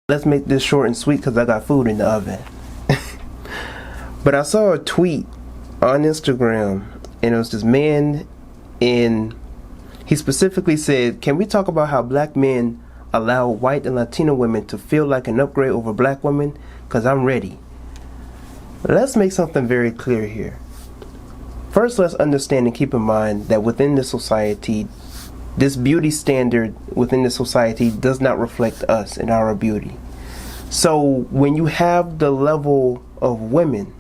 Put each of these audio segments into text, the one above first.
Let's make this short and sweet because I got food in the oven. But I saw a tweet on Instagram, and it was this man, and he specifically said, can we talk about how black men allow white and Latino women to feel like an upgrade over black women? Because I'm ready. Let's make something very clear here. First, let's understand and keep in mind that within this society, this beauty standard within the society does not reflect us and our beauty. So when you have the level of women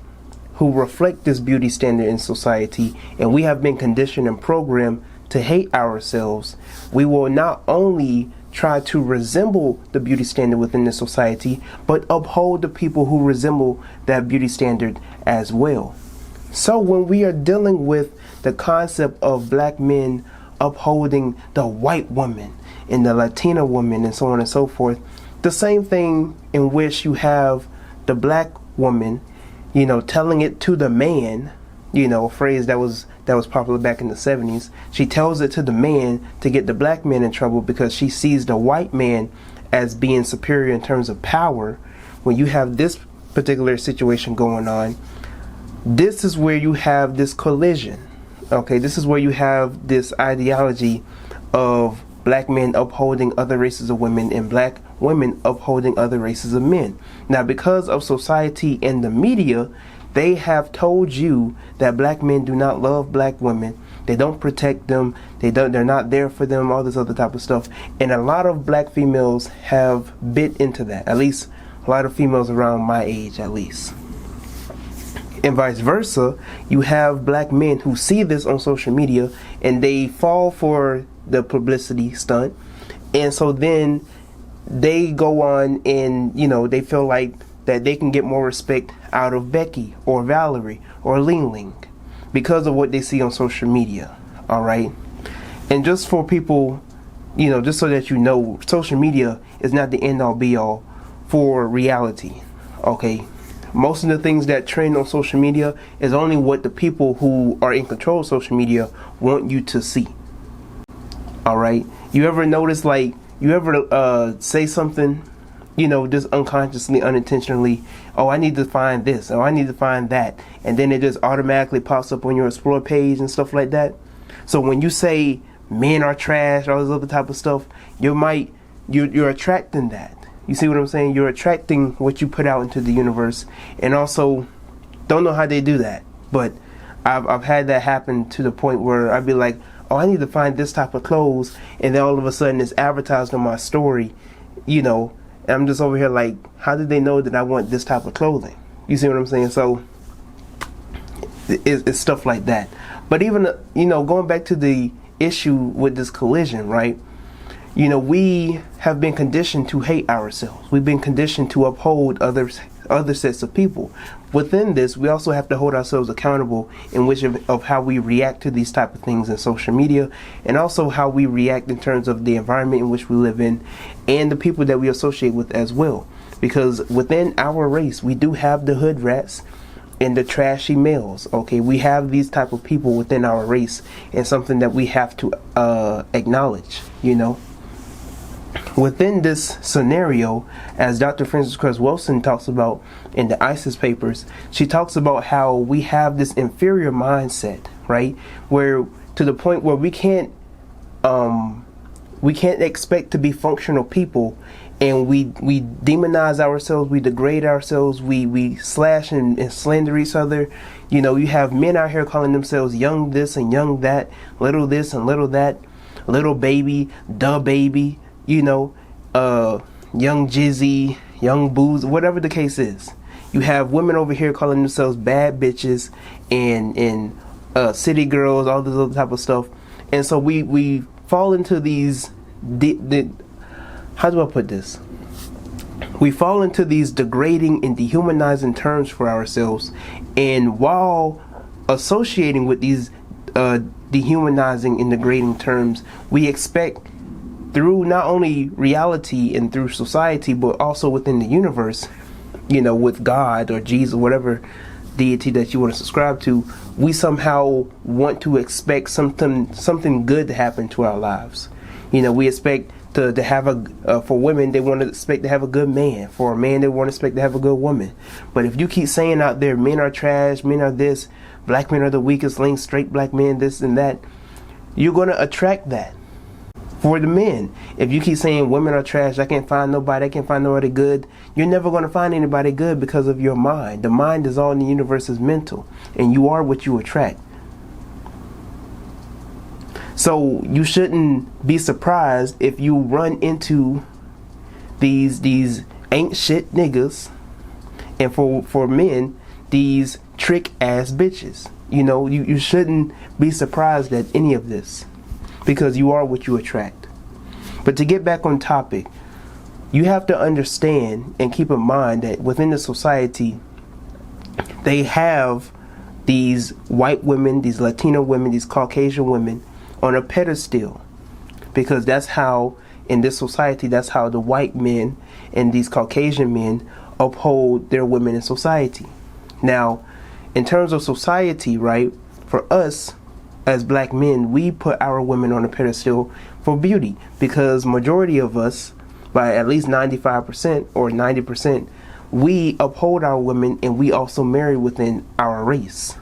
who reflect this beauty standard in society, and we have been conditioned and programmed to hate ourselves, we will not only try to resemble the beauty standard within the society, but uphold the people who resemble that beauty standard as well. So when we are dealing with the concept of black men upholding the white woman and the Latina woman and so on and so forth, the same thing in which you have the black woman, telling it to the man, a phrase that was popular back in the 70s. She tells it to the man to get the black man in trouble because she sees the white man as being superior in terms of power. When you have this particular situation going on, this is where you have this collision. Okay, this is where you have this ideology of black men upholding other races of women and black women upholding other races of men. Now, because of society and the media, they have told you that black men do not love black women. They don't protect them. They're not there for them, all this other type of stuff. And a lot of black females have bit into that. At least a lot of females around my age, at least. And vice versa, you have black men who see this on social media and they fall for the publicity stunt. And so then they go on and, they feel like that they can get more respect out of Becky or Valerie or Ling Ling because of what they see on social media. All right. And just for people, just so that social media is not the end all be all for reality. Okay. Most of the things that trend on social media is only what the people who are in control of social media want you to see. All right. You ever notice, say something, just unconsciously, unintentionally, oh, I need to find this, or I need to find that, and then it just automatically pops up on your explore page and stuff like that. So when you say men are trash, all this other type of stuff, you're attracting that. You see what I'm saying? You're attracting what you put out into the universe. And also, don't know how they do that, but I've had that happen to the point where I'd be like, oh, I need to find this type of clothes, and then all of a sudden it's advertised on my story, and I'm just over here like, how did they know that I want this type of clothing? You see what I'm saying? So it's stuff like that. But even, going back to the issue with this collision, right? We have been conditioned to hate ourselves. We've been conditioned to uphold other sets of people. Within this, we also have to hold ourselves accountable in which of how we react to these type of things in social media, and also how we react in terms of the environment in which we live in and the people that we associate with as well. Because within our race, we do have the hood rats and the trashy males. Okay, we have these type of people within our race, and something that we have to acknowledge. Within this scenario, as Dr. Frances Cress Wilson talks about in the ISIS papers, she talks about how we have this inferior mindset, right? Where to the point where we can't expect to be functional people, and we demonize ourselves, we degrade ourselves, we slash and slander each other. You have men out here calling themselves young this and young that, little this and little that, little baby, duh baby, young Jizzy, young Booze, whatever the case is. You have women over here calling themselves bad bitches and city girls, all this other type of stuff. And so we fall into these, how do I put this? We fall into these degrading and dehumanizing terms for ourselves. And while associating with these dehumanizing and degrading terms, we expect through not only reality and through society, but also within the universe, with God or Jesus, whatever deity that you want to subscribe to, we somehow want to expect something good to happen to our lives. We expect to have a for women, they want to expect to have a good man. For a man, they want to expect to have a good woman. But if you keep saying out there, men are trash, men are this, black men are the weakest link, straight black men, this and that, you're going to attract that. For the men, if you keep saying women are trash, I can't find nobody good, you're never going to find anybody good because of your mind. The mind is all in the universe is mental, and you are what you attract. So you shouldn't be surprised if you run into these ain't shit niggas, and for men, these trick ass bitches. You know, you shouldn't be surprised at any of this, because you are what you attract. But to get back on topic, you have to understand and keep in mind that within the society, they have these white women, these Latina women, these Caucasian women on a pedestal, because that's how, in this society, that's how the white men and these Caucasian men uphold their women in society. Now, in terms of society, right, for us as black men, we put our women on a pedestal for beauty, because majority of us, by at least 95% or 90%, we uphold our women, and we also marry within our race.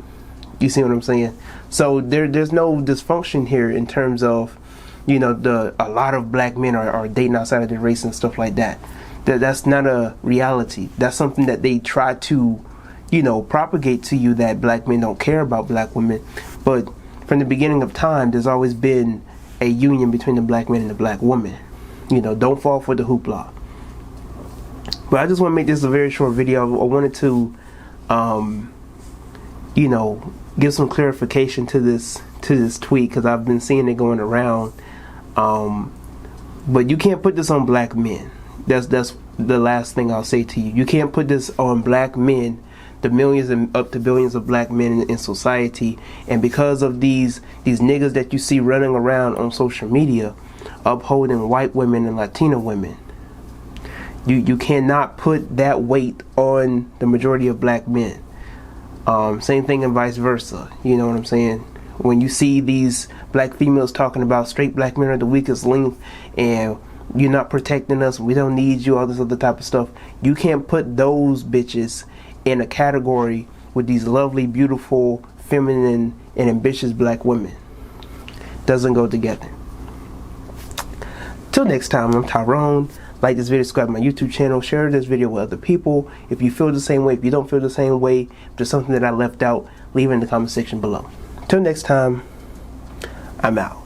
You see what I'm saying? So there's no dysfunction here in terms of, you know, a lot of black men are dating outside of their race and stuff like that. That's not a reality. That's something that they try to, you know, propagate to you, that black men don't care about black women. But from the beginning of time, there's always been a union between the black man and the black woman. You know, don't fall for the hoopla. But I just want to make this a very short video. I wanted to, you know, give some clarification to this tweet, because I've been seeing it going around. But you can't put this on black men. That's the last thing I'll say to you. You can't put this on black men, the millions and up to billions of black men in society. And because of these niggas that you see running around on social media upholding white women and Latina women, you cannot put that weight on the majority of black men. Same thing and vice versa. You know what I'm saying? When you see these black females talking about straight black men are the weakest link, and you're not protecting us, we don't need you, all this other type of stuff, you can't put those bitches in a category with these lovely, beautiful, feminine, and ambitious black women. Doesn't go together. Till next time, I'm Tyrone. Like this video, subscribe to my YouTube channel, share this video with other people. If you feel the same way, if you don't feel the same way, if there's something that I left out, leave it in the comment section below. Till next time, I'm out.